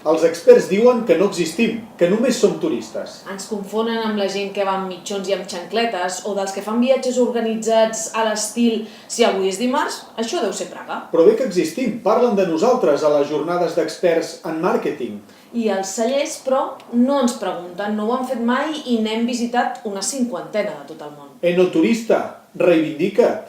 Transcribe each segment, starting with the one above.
Els experts diuen que no existim, que només som turistes. Ens confonen amb la gent que va amb mitjons i amb xancletes o dels que fan viatges organitzats a l'estil «si avui és dimarts, això deu ser Praga». Però bé que existim, parlen de nosaltres a les jornades d'experts en màrqueting. I els cellers, però, no ens pregunten, no ho han fet mai i n'hem visitat una 50ena de tot el món. Enoturista, reivindica't!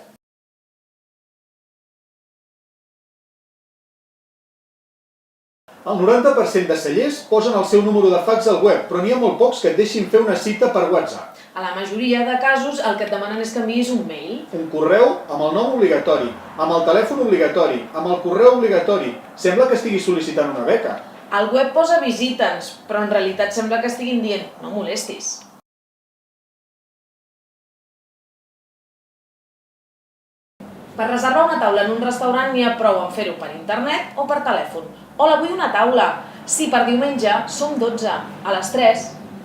El 90% de cellers posen el seu número de fax al web, però n'hi ha molt pocs que et deixin fer una cita per WhatsApp. A la majoria de casos el que et demanen és que enviïs un mail. Un correu amb el nom obligatori, amb el telèfon obligatori, amb el correu obligatori. Sembla que estiguis sol·licitant una beca. Al web posa visita'ns, però en realitat sembla que estiguin dient no molestis. Per reservar una taula en un restaurant n'hi ha prou en fer-ho per internet o per telèfon. Hola, vull una taula. Sí, per diumenge, som 12. A les 3.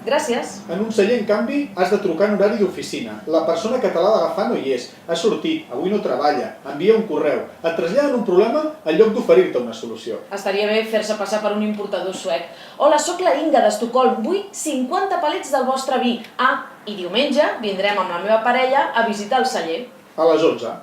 Gràcies. En un celler, en canvi, has de trucar en horari d'oficina. La persona que te l'ha d'agafar no hi és. Ha sortit, avui no treballa, envia un correu. Et traslladen un problema en lloc d'oferir-te una solució. Estaria bé fer-se passar per un importador suec. Hola, sóc la Inga d'Estocolm. Vull 50 palets del vostre vi. Ah, i diumenge vindrem amb la meva parella a visitar el celler. A les 11.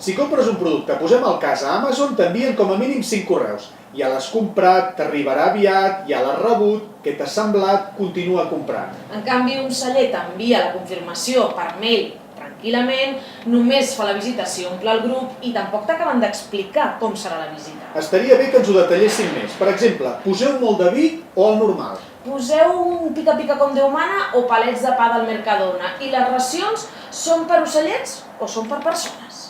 Si compres un producte, posem el cas a Amazon, t'envien com a mínim 5 correus. Ja l'has comprat, t'arribarà aviat, ja l'has rebut, què t'ha semblat, continua comprant. En canvi, un celler t'envia la confirmació per mail tranquil·lament, només fa la visita si omple el grup i tampoc t'acaben d'explicar com serà la visita. Estaria bé que ens ho detallessin més. Per exemple, poseu molt de vi o el normal? Poseu un pica-pica com Déu mana o palets de pa del Mercadona. I les racions són per ocellets o són per persones?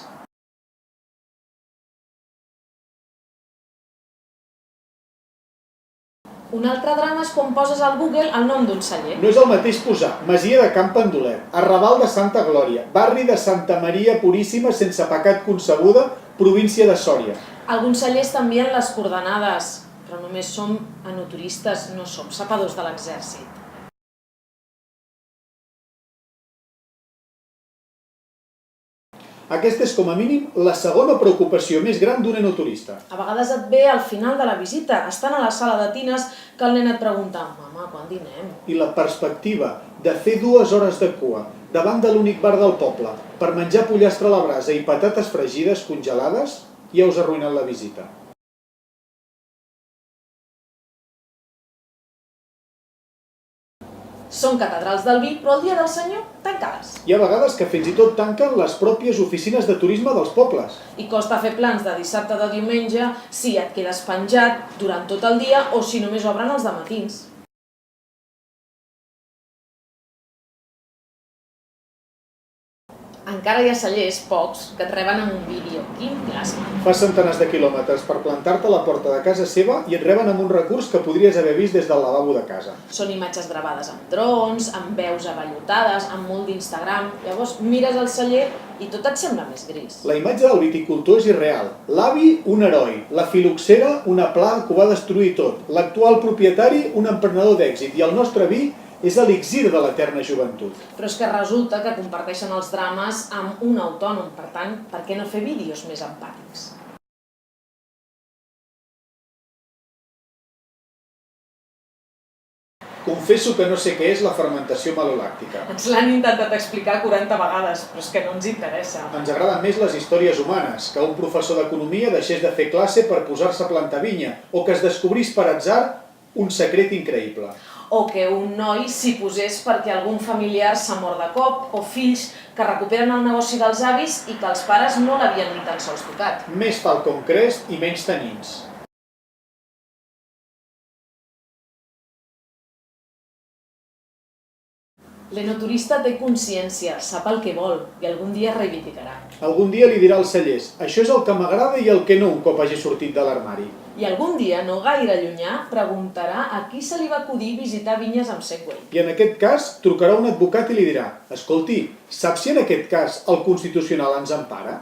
Un altre drama és quan poses al Google el nom d'un celler. No és el mateix posar Masia de Can Pendolet, Arrabal de Santa Glòria, barri de Santa Maria Puríssima sense pecat concebuda, província de Sòria. Alguns cellers t'envien les coordenades, però només som enoturistes, no som sapadors de l'exèrcit. Aquesta és, com a mínim, la segona preocupació més gran d'un enoturista. A vegades et ve al final de la visita, estan a la sala de tines, que el nen et pregunta «Mama, quan dinem?» I la perspectiva de fer 2 hores de cua davant de l'únic bar del poble per menjar pollastre a la brasa i patates fregides congelades ja us ha arruïnat la visita. Són catedrals del vi, però el dia del senyor, tancades. Hi ha vegades que fins i tot tanquen les pròpies oficines de turisme dels pobles. I costa fer plans de dissabte de diumenge si et quedes penjat durant tot el dia o si només obren els dematins. Encara hi ha cellers, pocs, que et reben amb un vídeo. Quin plasma! Fas centenars de quilòmetres per plantar-te a la porta de casa seva i et reben amb un recurs que podries haver vist des del lavabo de casa. Són imatges gravades amb drons, amb veus avellotades, amb molt d'Instagram. Llavors mires el celler i tot et sembla més gris. La imatge del viticultor és irreal. L'avi, un heroi. La filoxera, una plaga que ho va destruir tot. L'actual propietari, un emprenedor d'èxit. I el nostre vi és l'elixir de l'eterna joventut. Però és que resulta que comparteixen els drames amb un autònom. Per tant, per què no fer vídeos més empàtics? Confesso que no sé què és la fermentació malolàctica. Ens l'han intentat explicar 40 vegades, però és que no ens interessa. Ens agraden més les històries humanes, que un professor d'economia deixés de fer classe per posar-se a plantar vinya, o que es descobrís per atzar un secret increïble. O que un noi s'hi posés perquè algun familiar s'ha mort de cop, o fills que recuperen el negoci dels avis i que els pares no l'havien ni tan sols tocat. Més Falcon Crest i menys tanins. L'enoturista té consciència, sap el que vol i algun dia reivindicarà. Algun dia li dirà als cellers, això és el que m'agrada i el que no un cop hagi sortit de l'armari. I algun dia, no gaire llunyà, preguntarà a qui se li va acudir visitar vinyes amb Segway. I en aquest cas, trucarà un advocat i li dirà, escolti, saps si en aquest cas el Constitucional ens empara?